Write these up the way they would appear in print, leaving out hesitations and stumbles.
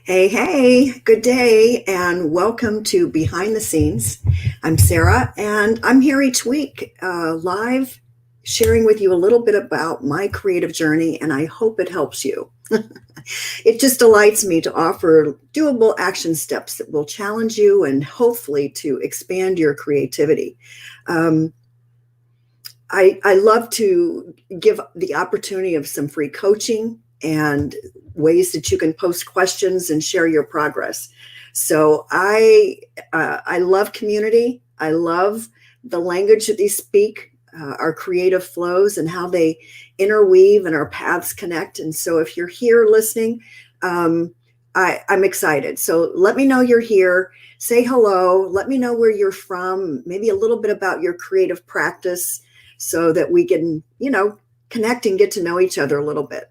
Hey, good day, and welcome to Behind the Scenes. I'm Sarah, and I'm here each week live sharing with you a little bit about my creative journey, and I hope it helps you. It just delights me to offer doable action steps that will challenge you and hopefully to expand your creativity. Um, I love to give the opportunity of some free coaching and ways that you can post questions and share your progress. So I love community. I love the language that they speak, our creative flows, and how they interweave and our paths connect. And so if you're here listening, I'm excited. So let me know you're here. Say hello. Let me know where you're from. Maybe a little bit about your creative practice, so that we can, connect and get to know each other a little bit.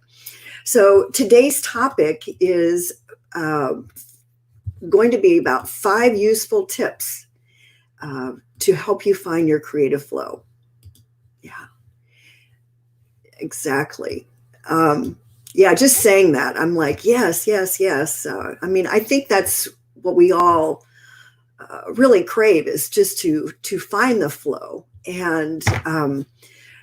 So today's topic is going to be about 5 useful tips to help you find your creative flow. Yeah, exactly. Yeah, just saying that, I'm like, yes, yes, yes. I think that's what we all really crave, is just to find the flow. And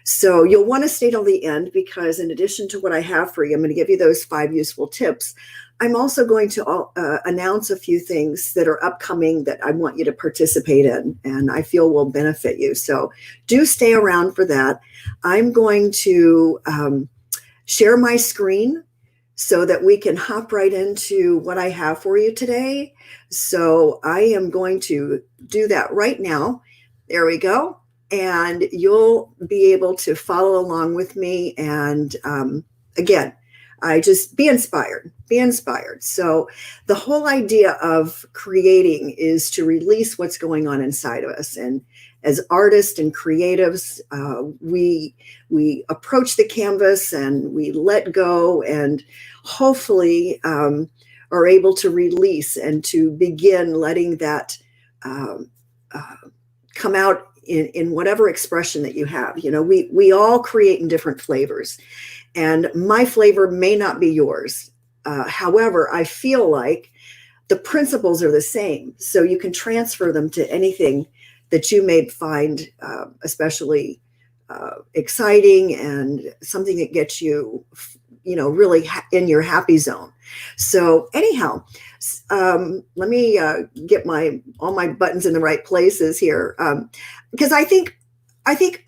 so you'll want to stay till the end, because in addition to what I have for you, I'm going to give you those 5 useful tips. I'm also going to announce a few things that are upcoming that I want you to participate in and I feel will benefit you. So do stay around for that. I'm going to share my screen so that we can hop right into what I have for you today. So I am going to do that right now. There we go. And you'll be able to follow along with me. And again, I just be inspired. So the whole idea of creating is to release what's going on inside of us. And as artists and creatives, we approach the canvas and we let go, and hopefully are able to release and to begin letting that come out in whatever expression that you have. We all create in different flavors, and my flavor may not be yours. However, I feel like the principles are the same, so you can transfer them to anything that you may find especially exciting and something that gets you, really in your happy zone. So anyhow, let me get all my buttons in the right places here, because I think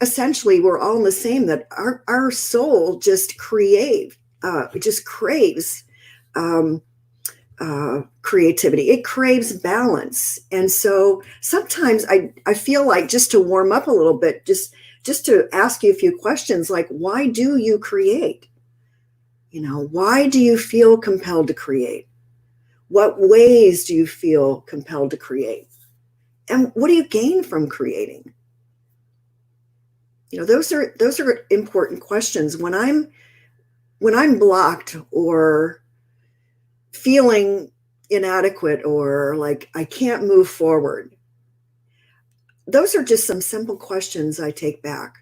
essentially we're all in the same, that our soul just craves creativity. It craves balance. And so sometimes I feel like, just to warm up a little bit, just to ask you a few questions, like, why do you create? Why do you feel compelled to create? What ways do you feel compelled to create? And what do you gain from creating? Those are important questions. When I'm blocked or feeling inadequate or like I can't move forward, those are just some simple questions I take back.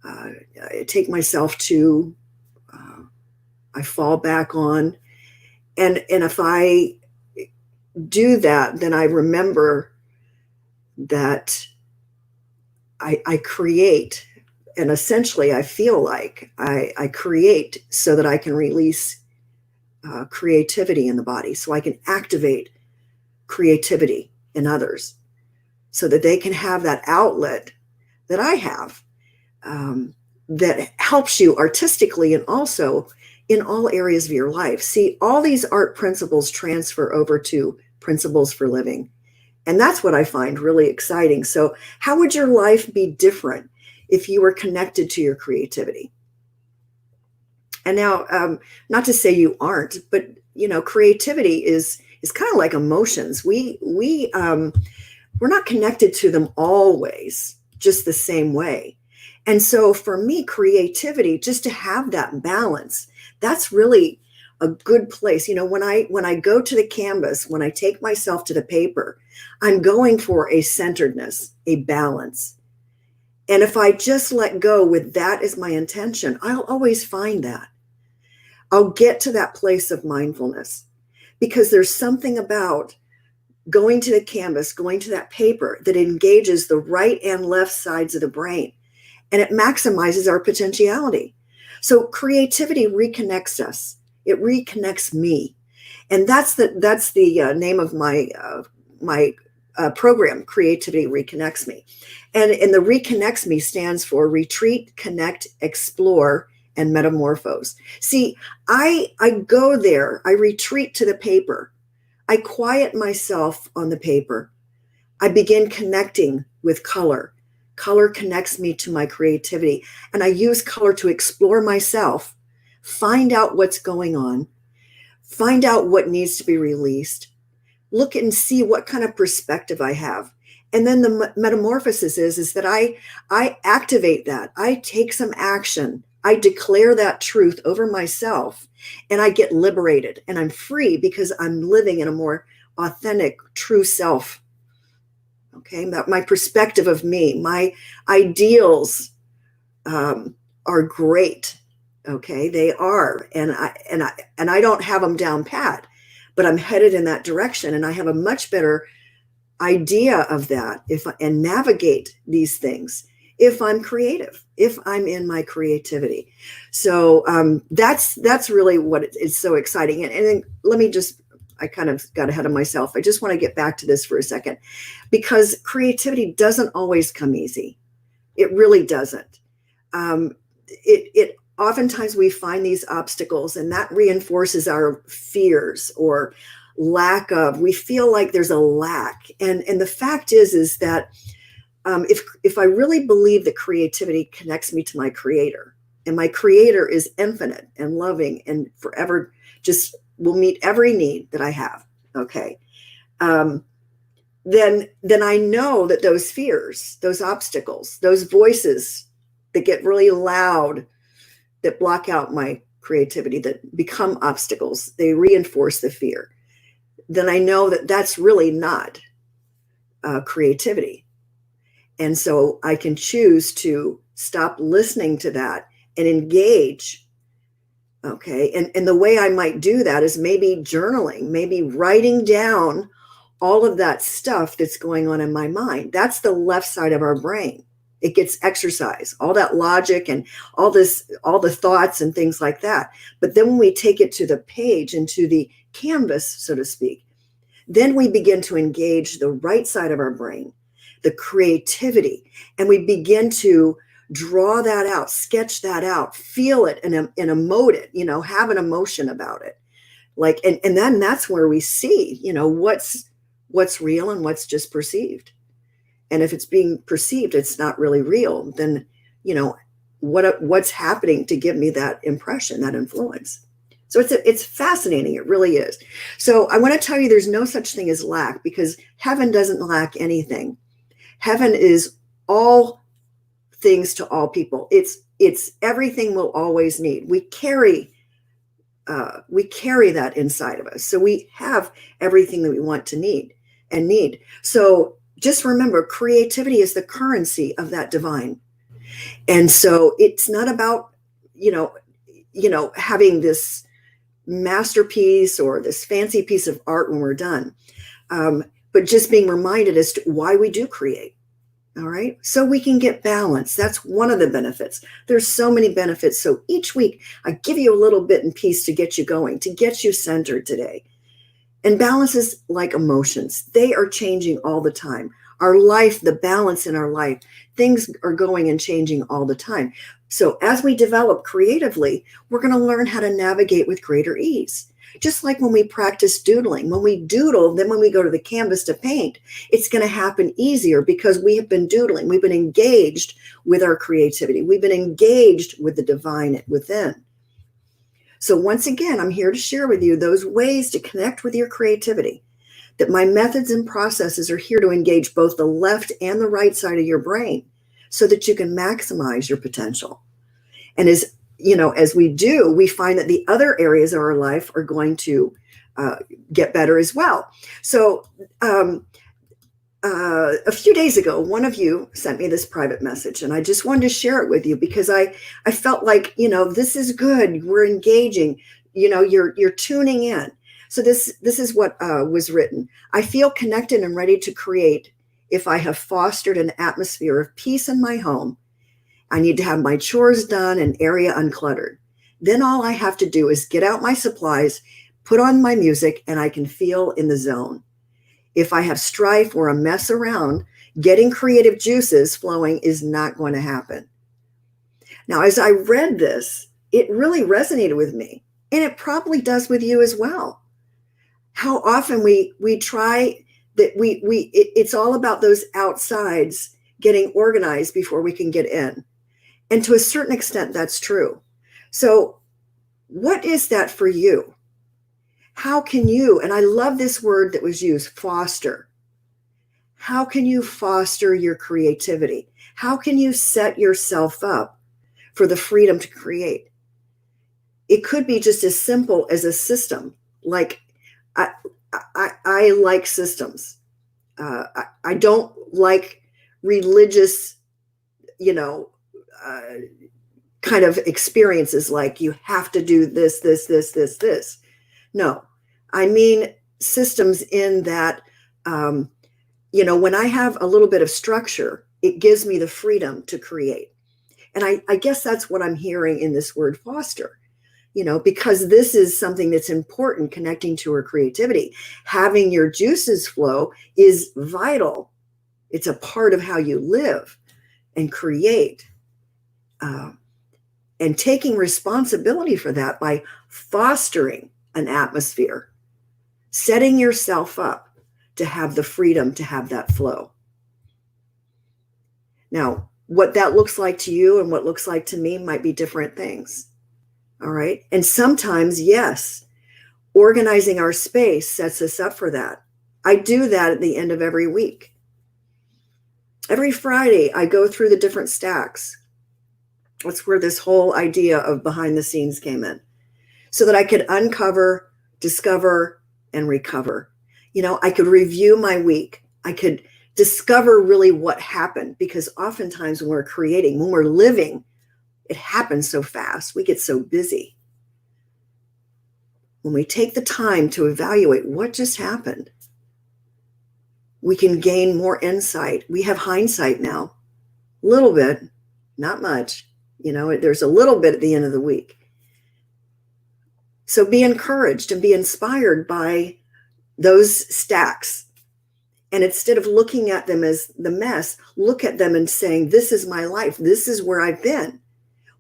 I take myself to, I fall back on, and if I do that, then I remember that I create, and essentially I feel like I create so that I can release creativity in the body, so I can activate creativity in others, so that they can have that outlet that I have, that helps you artistically and also in all areas of your life. See, all these art principles transfer over to principles for living. And that's what I find really exciting. So how would your life be different if you were connected to your creativity? And now, not to say you aren't, but creativity is kind of like emotions. We're not connected to them always just the same way. And so for me, creativity, just to have that balance, that's really a good place. When I go to the canvas, when I take myself to the paper, I'm going for a centeredness, a balance. And if I just let go with that as my intention, I'll always find that. I'll get to that place of mindfulness, because there's something about going to the canvas, going to that paper that engages the right and left sides of the brain, and it maximizes our potentiality. So creativity reconnects us. It reconnects me. And that's the name of my program, Creativity Reconnects Me. And the Reconnects Me stands for Retreat, Connect, Explore, and Metamorphose. See, I go there, I retreat to the paper, I quiet myself on the paper, I begin connecting with color. Color connects me to my creativity, and I use color to explore myself, find out what's going on, find out what needs to be released, look and see what kind of perspective I have. And then the metamorphosis is that I activate that. I take some action. I declare that truth over myself, and I get liberated, and I'm free because I'm living in a more authentic, true self. Okay, my perspective of me, my ideals are great. Okay, they are, and I don't have them down pat, but I'm headed in that direction, and I have a much better idea of that and navigate these things if I'm creative, if I'm in my creativity. So that's really what it's so exciting. And then let me just, I kind of got ahead of myself. I just want to get back to this for a second, because creativity doesn't always come easy. It really doesn't. It oftentimes we find these obstacles, and that reinforces our fears or lack of. We feel like there's a lack, and the fact is that if I really believe that creativity connects me to my creator, and my creator is infinite and loving and forever just will meet every need that I have, okay, then I know that those fears, those obstacles, those voices that get really loud, that block out my creativity, that become obstacles, they reinforce the fear. Then I know that that's really not creativity. And so I can choose to stop listening to that and engage. Okay. And the way I might do that is maybe journaling, maybe writing down all of that stuff that's going on in my mind. That's the left side of our brain. It gets exercise, all that logic and all the thoughts and things like that. But then when we take it to the page and to the canvas, so to speak, then we begin to engage the right side of our brain, the creativity, and we begin to draw that out, sketch that out, feel it and emote it, have an emotion about it. Like, and then that's where we see, what's real and what's just perceived. And if it's being perceived, it's not really real, then, what's happening to give me that impression, that influence. So it's fascinating. It really is. So I want to tell you, there's no such thing as lack, because heaven doesn't lack anything. Heaven is all things to all people. It's everything we'll always need. We carry that inside of us. So we have everything that we want to need. So just remember, creativity is the currency of that divine. And so it's not about, having this masterpiece or this fancy piece of art when we're done. But just being reminded as to why we do create. All right. So we can get balance. That's one of the benefits. There's so many benefits. So each week I give you a little bit and piece to get you going, to get you centered today. And balance is like emotions. They are changing all the time. Our life, the balance in our life, things are going and changing all the time. So as we develop creatively, we're going to learn how to navigate with greater ease. Just like when we practice doodling, when we doodle, then when we go to the canvas to paint, it's going to happen easier because we have been doodling. We've been engaged with our creativity. We've been engaged with the divine within. So once again, I'm here to share with you those ways to connect with your creativity, that my methods and processes are here to engage both the left and the right side of your brain so that you can maximize your potential. And as we do, we find that the other areas of our life are going to get better as well. So a few days ago, one of you sent me this private message, and I just wanted to share it with you because I felt like, this is good. We're engaging, you're tuning in. So this is what was written. I feel connected and ready to create if I have fostered an atmosphere of peace in my home. I need to have my chores done and area uncluttered. Then all I have to do is get out my supplies, put on my music, and I can feel in the zone. If I have strife or a mess around, getting creative juices flowing is not going to happen. Now, as I read this, it really resonated with me, and it probably does with you as well. How often we try that it's all about those outsides getting organized before we can get in. And to a certain extent, that's true. So what is that for you? How can you, and I love this word that was used, foster. How can you foster your creativity? How can you set yourself up for the freedom to create? It could be just as simple as a system. Like I like systems. I don't like religious, kind of experiences like you have to do this, this, this, this, this. No, I mean systems in that, when I have a little bit of structure, it gives me the freedom to create. And I guess that's what I'm hearing in this word foster, because this is something that's important, connecting to our creativity. Having your juices flow is vital. It's a part of how you live and create. And taking responsibility for that by fostering an atmosphere, setting yourself up to have the freedom to have that flow. Now, what that looks like to you and what looks like to me might be different things. All right. And sometimes, yes, organizing our space sets us up for that. I do that at the end of every week. Every Friday, I go through the different stacks. That's where this whole idea of behind the scenes came in, so that I could uncover, discover, and recover. I could review my week. I could discover really what happened, because oftentimes when we're creating, when we're living, it happens so fast. We get so busy. When we take the time to evaluate what just happened, we can gain more insight. We have hindsight now, a little bit, not much. There's a little bit at the end of the week. So be encouraged and be inspired by those stacks. And instead of looking at them as the mess, look at them and saying, this is my life. This is where I've been.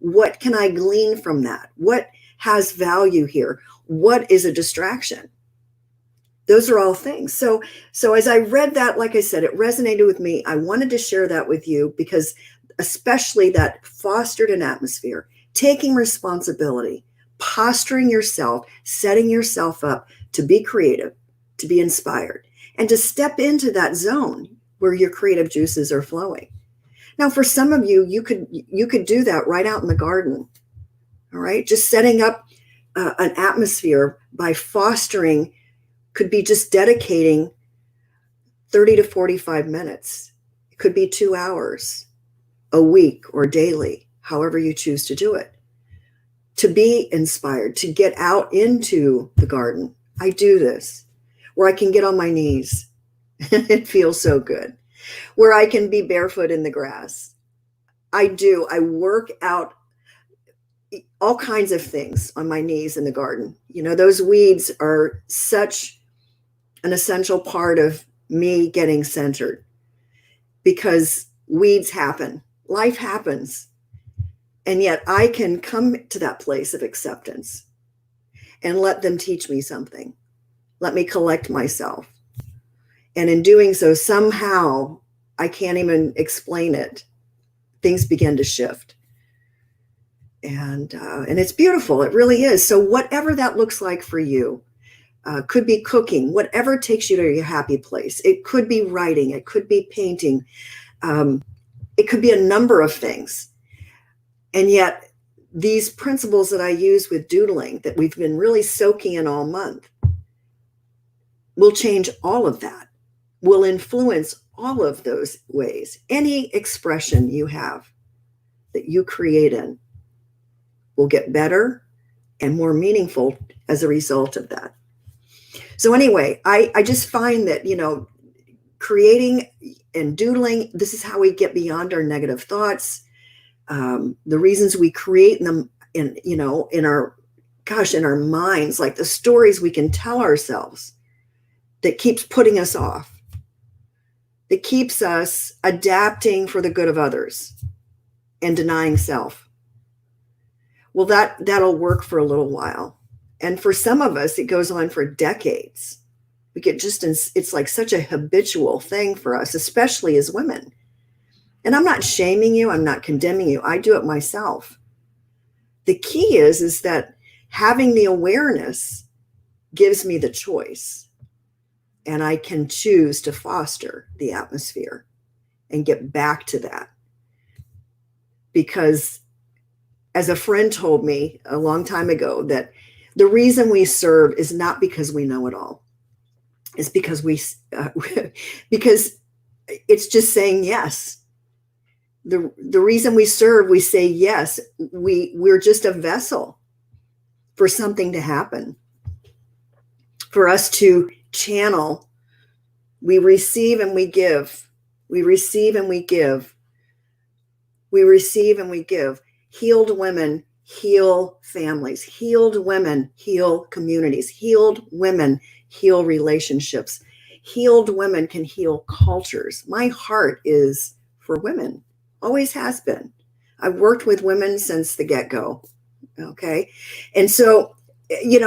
What can I glean from that? What has value here? What is a distraction? Those are all things. So as I read that, like I said, it resonated with me. I wanted to share that with you because especially that fostered an atmosphere, taking responsibility, posturing yourself, setting yourself up to be creative, to be inspired, and to step into that zone where your creative juices are flowing. Now, for some of you, you could do that right out in the garden. All right. Just setting up an atmosphere by fostering could be just dedicating 30 to 45 minutes. It could be 2 hours a week or daily, however you choose to do it, to be inspired, to get out into the garden. I do this where I can get on my knees. It feels so good. Where I can be barefoot in the grass. I work out all kinds of things on my knees in the garden. Those weeds are such an essential part of me getting centered, because weeds happen. Life happens. And yet I can come to that place of acceptance and let them teach me something. Let me collect myself. And in doing so, somehow, I can't even explain it, things begin to shift. And it's beautiful. It really is. So whatever that looks like for you, could be cooking, whatever takes you to your happy place. It could be writing. It could be painting. It could be a number of things. And yet these principles that I use with doodling that we've been really soaking in all month will change all of that, will influence all of those ways. Any expression you have that you create in will get better and more meaningful as a result of that. So anyway, I just find that, creating and doodling, this is how we get beyond our negative thoughts. The reasons we create them in our, in our minds, like the stories we can tell ourselves that keeps putting us off, that keeps us adapting for the good of others and denying self. Well, that'll work for a little while. And for some of us, it goes on for decades. We get it's like such a habitual thing for us, especially as women. And I'm not shaming you. I'm not condemning you. I do it myself. The key is that having the awareness gives me the choice, and I can choose to foster the atmosphere and get back to that. Because as a friend told me a long time ago, that the reason we serve is not because we know it all. It's because because it's just saying yes. The reason we serve, we say yes. We're just a vessel for something to happen, for us to channel. We receive and we give. We receive and we give. We receive and we give. Healed women heal families. Healed women heal communities. Healed women heal relationships. Healed women can heal cultures. My heart is for women, always has been. I've worked with women since the get-go. Okay. And so,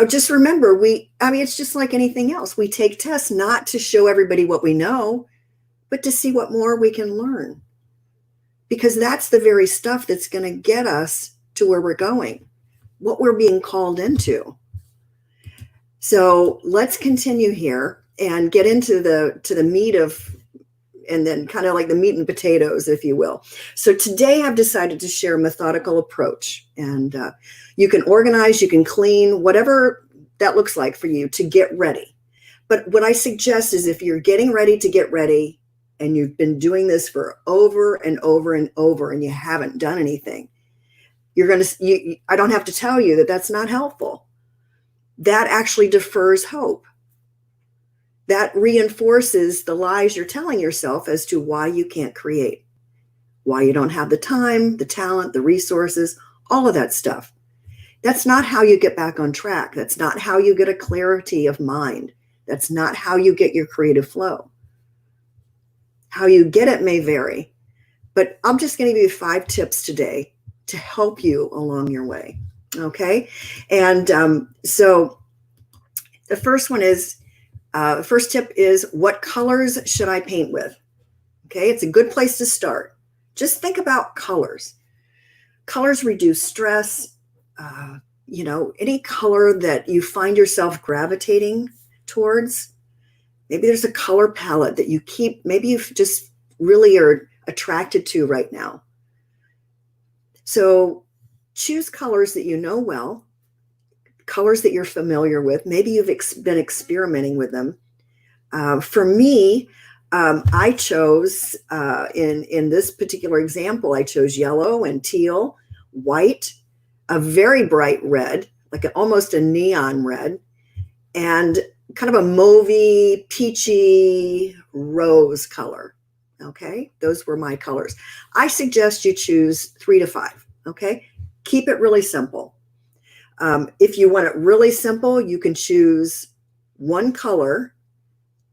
just remember, it's just like anything else. We take tests not to show everybody what we know, but to see what more we can learn. Because that's the very stuff that's going to get us to where we're going, what we're being called into. So let's continue here and get into the meat of, and then kind of like the meat and potatoes, if you will. So today I've decided to share a methodical approach, and you can organize, you can clean, whatever that looks like for you to get ready. But what I suggest is, if you're getting ready to get ready and you've been doing this for over and over and over and you haven't done anything, I don't have to tell you that that's not helpful. That actually defers hope. That reinforces the lies you're telling yourself as to why you can't create, why you don't have the time, the talent, the resources, all of that stuff. That's not how you get back on track. That's not how you get a clarity of mind. That's not how you get your creative flow. How you get it may vary, but I'm just going to give you 5 tips today to help you along your way. Okay. And so the first one is, the first tip is, what colors should I paint with? Okay. It's a good place to start. Just think about colors. Colors reduce stress. Any color that you find yourself gravitating towards. Maybe there's a color palette that maybe you just really are attracted to right now. So choose colors that you know well, colors that you're familiar with. Maybe you've been experimenting with them. For me, I chose, in this particular example, I chose yellow and teal, white, a very bright red, like almost a neon red, and kind of a mauvey, peachy rose color. Okay, those were my colors. I suggest you choose 3 to 5. Okay, keep it really simple. If you want it really simple, you can choose one color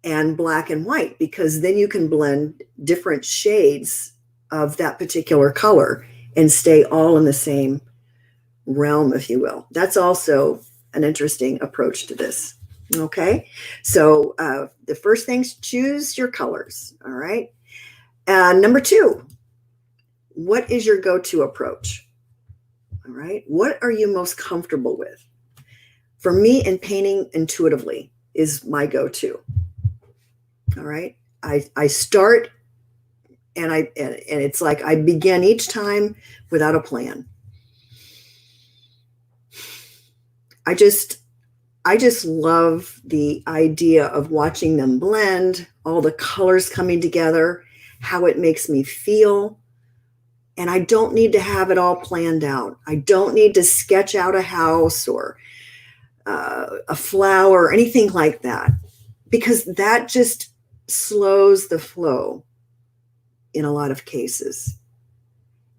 and black and white, because then you can blend different shades of that particular color and stay all in the same realm, if you will. That's also an interesting approach to this. Okay, so the first thing is choose your colors. All right. Number 2, what is your go-to approach? All right. What are you most comfortable with? For me, in painting, intuitively is my go-to. All right. I start and it's like I begin each time without a plan. I just love the idea of watching them blend, all the colors coming together, how it makes me feel. And I don't need to have it all planned out. I don't need to sketch out a house or a flower, anything like that, because that just slows the flow in a lot of cases.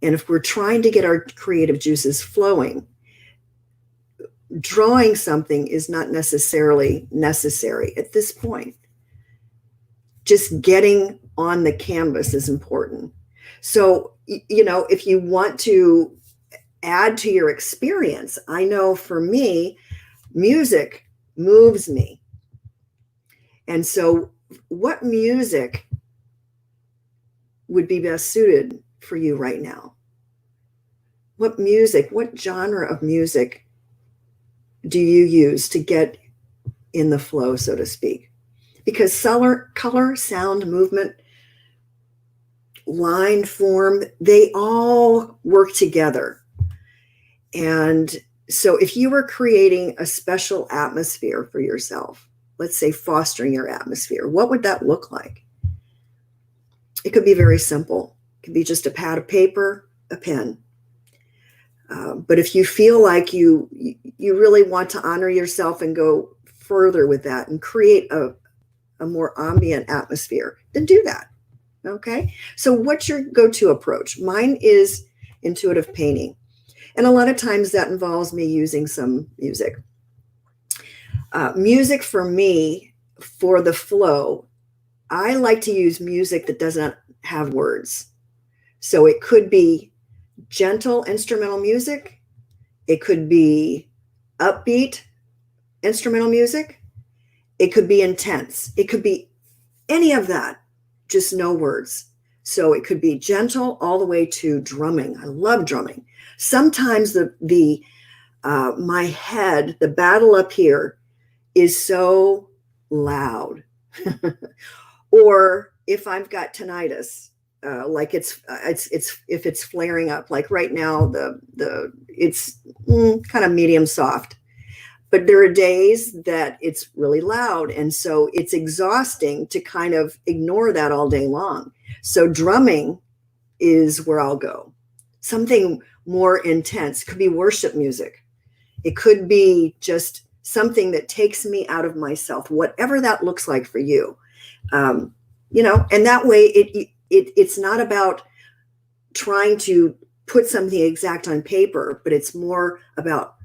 And if we're trying to get our creative juices flowing, drawing something is not necessarily necessary at this point. Just getting on the canvas is important. So, if you want to add to your experience, I know for me, music moves me. And so what music would be best suited for you right now? What genre of music do you use to get in the flow, so to speak? Because color, sound, movement, line, form, they all work together. And so if you were creating a special atmosphere for yourself, let's say fostering your atmosphere, what would that look like? It could be very simple. It could be just a pad of paper, a pen. But if you feel like you really want to honor yourself and go further with that and create a more ambient atmosphere, then do that. Okay? So what's your go-to approach? Mine is intuitive painting. And a lot of times that involves me using some music. Music for me, for the flow, I like to use music that doesn't have words. So it could be gentle instrumental music. It could be upbeat instrumental music. It could be intense. It could be any of that, just no words. So it could be gentle all the way to drumming. I love drumming. Sometimes my head, the battle up here, is so loud. Or if I've got tinnitus, like it's if it's flaring up, like right now, it's kind of medium soft. But there are days that it's really loud. And so it's exhausting to kind of ignore that all day long. So drumming is where I'll go. Something more intense. Could be worship music. It could be just something that takes me out of myself, whatever that looks like for you. And that way it's not about trying to put something exact on paper, but it's more about,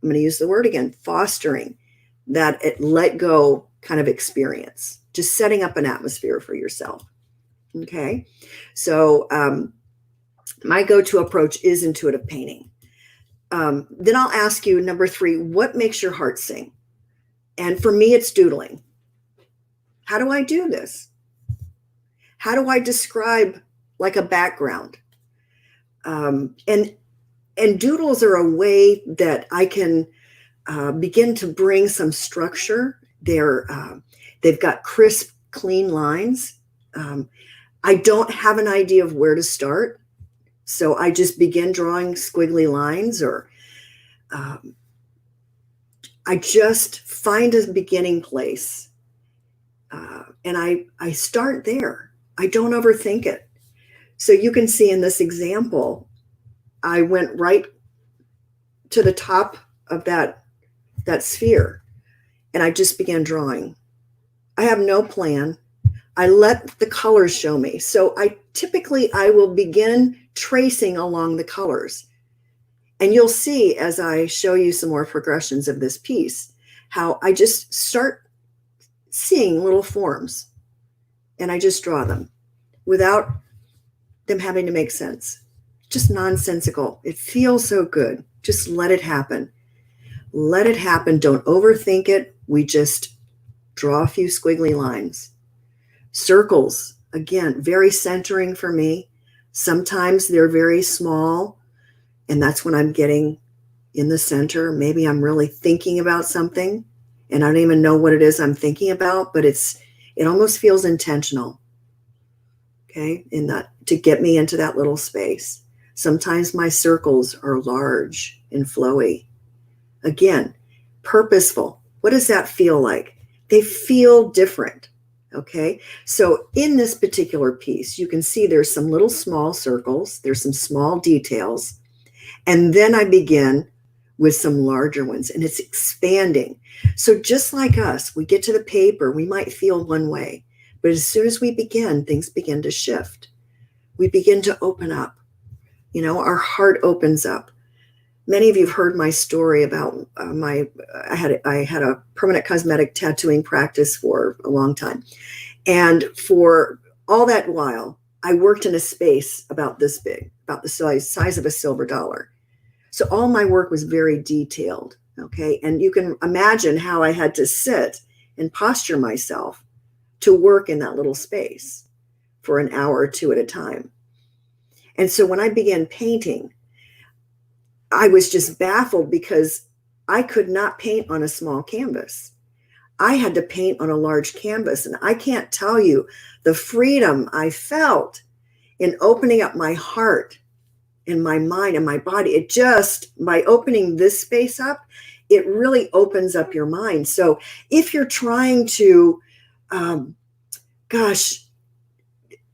I'm going to use the word again, fostering that let go kind of experience, just setting up an atmosphere for yourself. Okay. So my go-to approach is intuitive painting. Then I'll ask you, number 3, what makes your heart sing? And for me, it's doodling. How do I do this? How do I describe like a background? And doodles are a way that I can begin to bring some structure. They've got crisp, clean lines. I don't have an idea of where to start, so I just begin drawing squiggly lines, or I just find a beginning place, and I start there. I don't overthink it. So you can see in this example, I went right to the top of that sphere, and I just began drawing. I have no plan. I let the colors show me. So I will begin tracing along the colors. And you'll see as I show you some more progressions of this piece, how I just start seeing little forms, and I just draw them without them having to make sense. Just nonsensical. It feels so good. Just let it happen. Let it happen. Don't overthink it. We just draw a few squiggly lines. Circles, again, very centering for me. Sometimes they're very small, and that's when I'm getting in the center. Maybe I'm really thinking about something, and I don't even know what it is I'm thinking about, but it almost feels intentional. Okay, to get me into that little space. Sometimes my circles are large and flowy. Again, purposeful. What does that feel like? They feel different. Okay, so in this particular piece, you can see there's some little small circles, there's some small details, and then I begin with some larger ones, and it's expanding. So just like us, we get to the paper, we might feel one way, but as soon as we begin, things begin to shift. We begin to open up. Our heart opens up. Many of you have heard my story about I had a permanent cosmetic tattooing practice for a long time. And for all that while, I worked in a space about this big, about the size of a silver dollar. So all my work was very detailed, okay? And you can imagine how I had to sit and posture myself to work in that little space for an hour or two at a time. And so when I began painting, I was just baffled because I could not paint on a small canvas. I had to paint on a large canvas. And I can't tell you the freedom I felt in opening up my heart and my mind and my body. It just, by opening this space up, it really opens up your mind. So if you're trying to,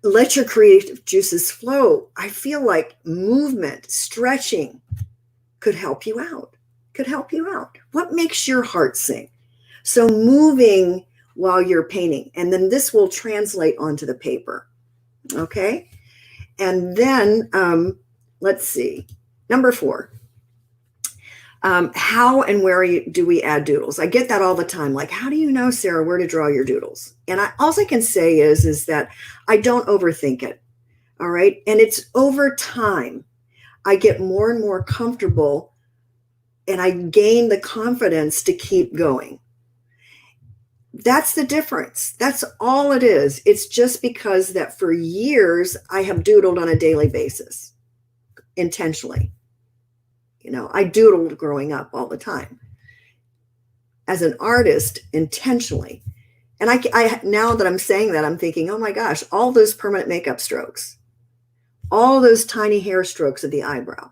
let your creative juices flow, I feel like movement, stretching could help you out, What makes your heart sing? So moving while you're painting, and then this will translate onto the paper, okay? And then, let's see, number 4, how and where do we add doodles? I get that all the time. Like, how do you know, Sarah, where to draw your doodles? And all I can say is that I don't overthink it, all right? And it's over time, I get more and more comfortable and I gain the confidence to keep going. That's the difference. That's all it is. It's just because that for years I have doodled on a daily basis, intentionally. I doodled growing up all the time. As an artist, intentionally. And I now that I'm saying that, I'm thinking, oh my gosh, all those permanent makeup strokes, all those tiny hair strokes of the eyebrow,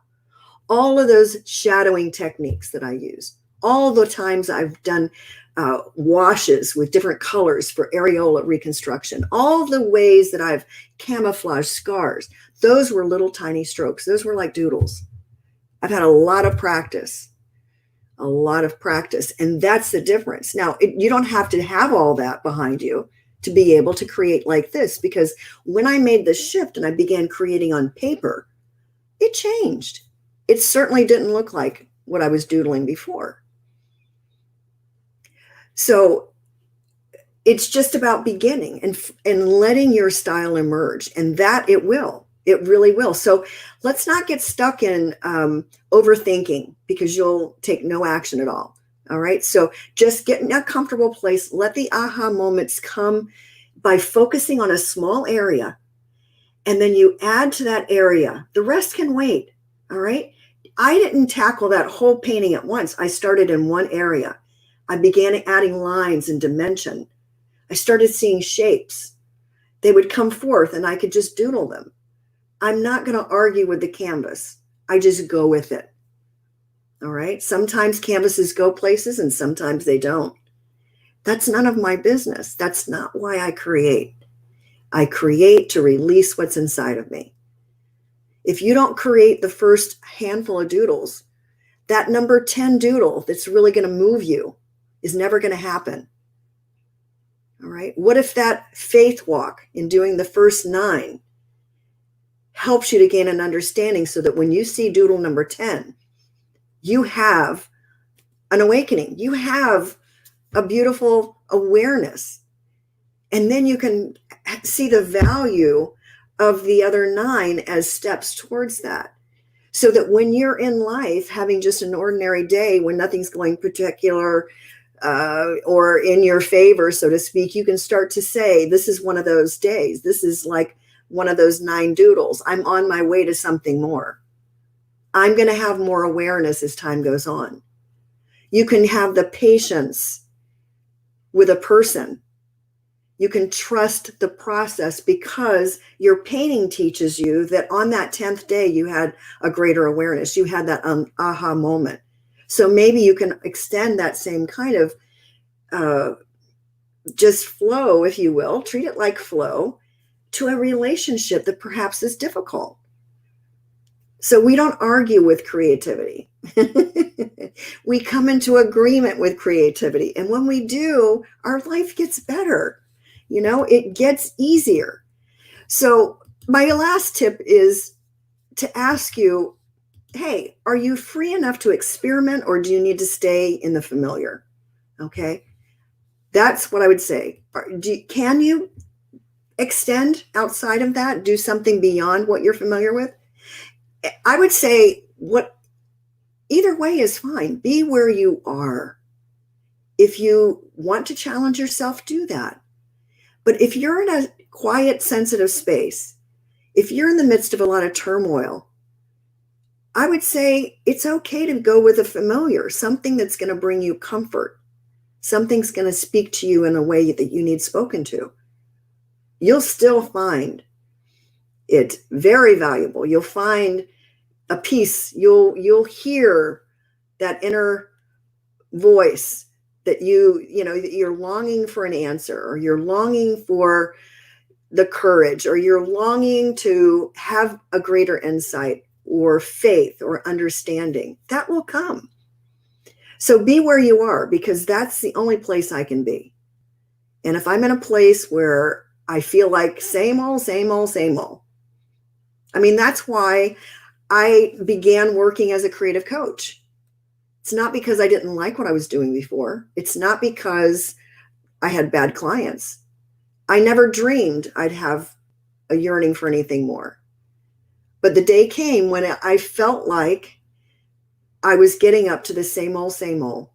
all of those shadowing techniques that I use, all the times I've done washes with different colors for areola reconstruction, all the ways that I've camouflaged scars, those were little tiny strokes. Those were like doodles. I've had a lot of practice, and that's the difference. Now, you don't have to have all that behind you to be able to create like this, because when I made the shift and I began creating on paper, it changed. It certainly didn't look like what I was doodling before. So it's just about beginning and letting your style emerge, and that it really will. So let's not get stuck in overthinking, because you'll take no action at all. All right. So just get in a comfortable place. Let the aha moments come by focusing on a small area, and then you add to that area. The rest can wait. All right. I didn't tackle that whole painting at once. I started in one area. I began adding lines and dimension. I started seeing shapes. They would come forth and I could just doodle them. I'm not going to argue with the canvas. I just go with it. All right. Sometimes canvases go places and sometimes they don't. That's none of my business. That's not why I create. I create to release what's inside of me. If you don't create the first handful of doodles, that number 10 doodle that's really going to move you is never going to happen. All right. What if that faith walk in doing the first 9 helps you to gain an understanding, so that when you see doodle number 10, you have an awakening. You have a beautiful awareness. And then you can see the value of the other 9 as steps towards that. So that when you're in life having just an ordinary day, when nothing's going particular or in your favor, so to speak, you can start to say, this is one of those days. This is like one of those 9 doodles. I'm on my way to something more. I'm going to have more awareness as time goes on. You can have the patience with a person. You can trust the process, because your painting teaches you that on that 10th day, you had a greater awareness. You had that aha moment. So maybe you can extend that same kind of just flow, if you will, treat it like flow, to a relationship that perhaps is difficult. So we don't argue with creativity. We come into agreement with creativity. And when we do, our life gets better. It gets easier. So my last tip is to ask you, hey, are you free enough to experiment, or do you need to stay in the familiar? Okay. That's what I would say. Can you extend outside of that, do something beyond what you're familiar with? I would say either way is fine. Be where you are. If you want to challenge yourself, do that. But if you're in a quiet, sensitive space, if you're in the midst of a lot of turmoil, I would say it's okay to go with a familiar, something that's going to bring you comfort. Something's going to speak to you in a way that you need spoken to. You'll still find it very valuable. You'll find a peace. You'll hear that inner voice that you're longing for an answer, or you're longing for the courage, or you're longing to have a greater insight or faith or understanding. That will come. So be where you are, because that's the only place I can be. And if I'm in a place where I feel like same old, same old, same old, that's why I began working as a creative coach. It's not because I didn't like what I was doing before. It's not because I had bad clients. I never dreamed I'd have a yearning for anything more. But the day came when I felt like I was getting up to the same old, same old.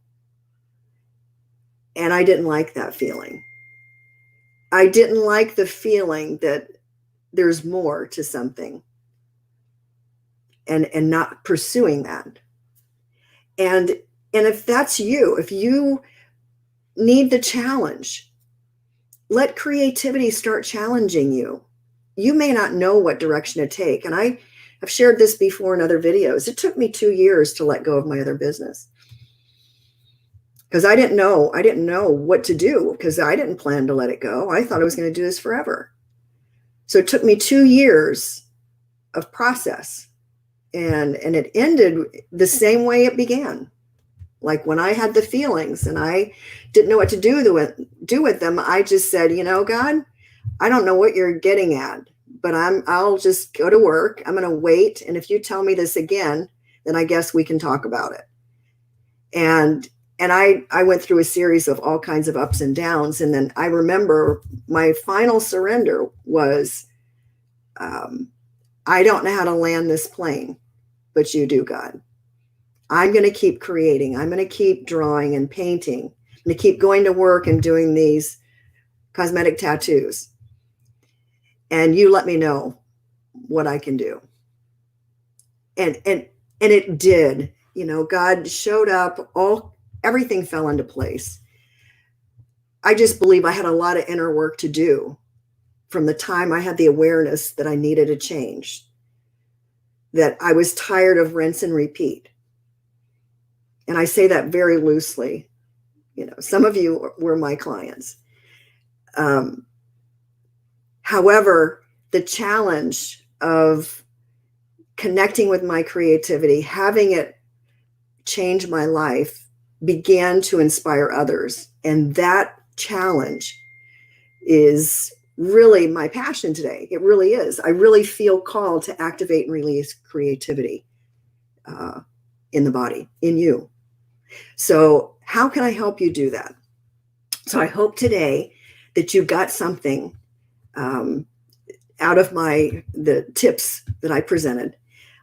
And I didn't like that feeling. I didn't like the feeling that there's more to something, and not pursuing that. And if that's you, if you need the challenge, let creativity start challenging you. You may not know what direction to take. And I've shared this before in other videos. It took me 2 years to let go of my other business, because I didn't know what to do, because I didn't plan to let it go. I thought I was going to do this forever. So it took me 2 years of process, and it ended the same way it began. Like when I had the feelings and I didn't know what to do with them, I just said, God, I don't know what you're getting at, but I'll just go to work. I'm going to wait. And if you tell me this again, then I guess we can talk about it. And I went through a series of all kinds of ups and downs. And then I remember my final surrender was, I don't know how to land this plane, but you do, God. I'm going to keep creating. I'm going to keep drawing and painting. I'm going to keep going to work and doing these cosmetic tattoos. And you let me know what I can do. And it did. God showed up. Everything fell into place. I just believe I had a lot of inner work to do from the time I had the awareness that I needed a change, that I was tired of rinse and repeat. And I say that very loosely. Some of you were my clients. However, the challenge of connecting with my creativity, having it change my life, began to inspire others. And that challenge is really my passion today. It really is. I really feel called to activate and release creativity in the body, in you. So how can I help you do that? So I hope today that you got something out of the tips that I presented.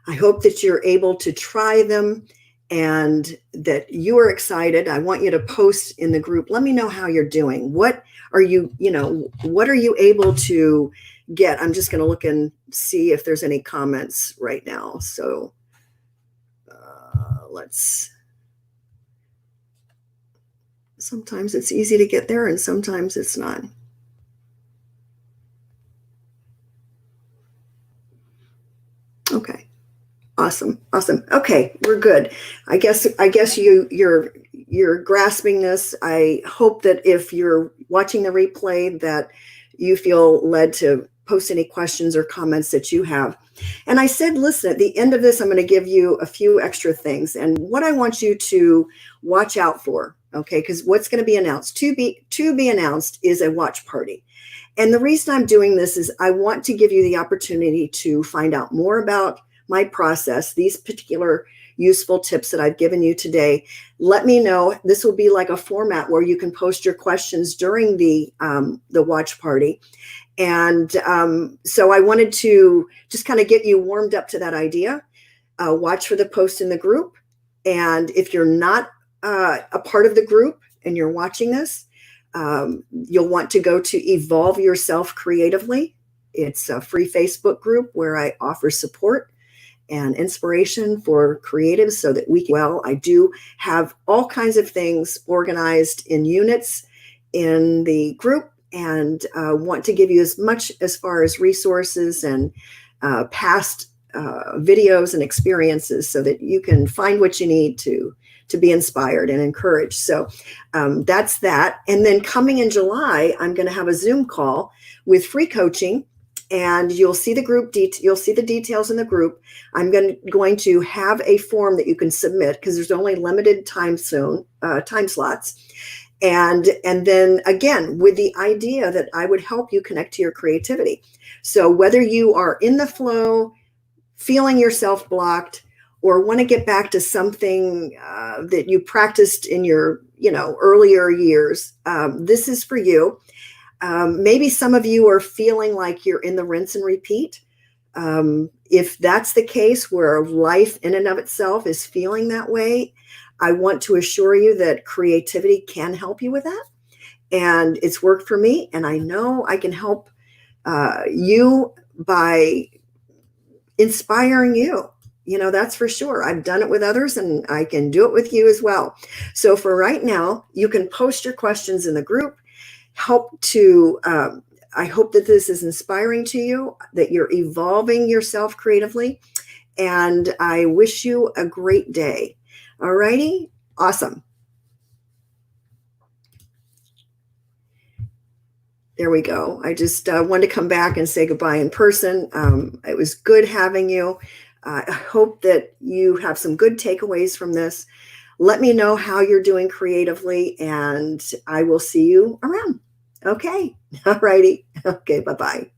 I hope that you're able to try them and that you are excited. I want you to post in the group. Let me know how you're doing. What are you able to get? I'm just going to look and see if there's any comments right now. So sometimes it's easy to get there and sometimes it's not. Okay. Awesome. Okay, we're good. I guess you're grasping this. I hope that if you're watching the replay that you feel led to post any questions or comments that you have. And I said, listen, at the end of this, I'm going to give you a few extra things and what I want you to watch out for. Okay, because what's going to be announced to be announced is a watch party. And the reason I'm doing this is I want to give you the opportunity to find out more about my process, these particular useful tips that I've given you today. Let me know. This will be like a format where you can post your questions during the watch party. And so I wanted to just kind of get you warmed up to that idea. Watch for the post in the group. And if you're not a part of the group and you're watching this, you'll want to go to Evolve Yourself Creatively. It's a free Facebook group where I offer support and inspiration for creatives so that we can, well, I do have all kinds of things organized in units in the group and want to give you as much as far as resources and past videos and experiences so that you can find what you need to be inspired and encouraged. So that's that. And then coming in July, I'm going to have a Zoom call with free coaching. And you'll see the group you'll see the details in the group. I'm going to have a form that you can submit because there's only limited time slots. And then again, with the idea that I would help you connect to your creativity. So whether you are in the flow, feeling yourself blocked, or want to get back to something that you practiced in your earlier years, this is for you. Maybe some of you are feeling like you're in the rinse and repeat. If that's the case, where life in and of itself is feeling that way, I want to assure you that creativity can help you with that. And it's worked for me. And I know I can help you by inspiring you. That's for sure. I've done it with others and I can do it with you as well. So for right now, you can post your questions in the group. I hope that this is inspiring to you, that you're evolving yourself creatively, and I wish you a great day. All righty? Awesome. There we go. I just wanted to come back and say goodbye in person. It was good having you. I hope that you have some good takeaways from this. Let me know how you're doing creatively, and I will see you around. Okay. All righty. Okay. Bye-bye.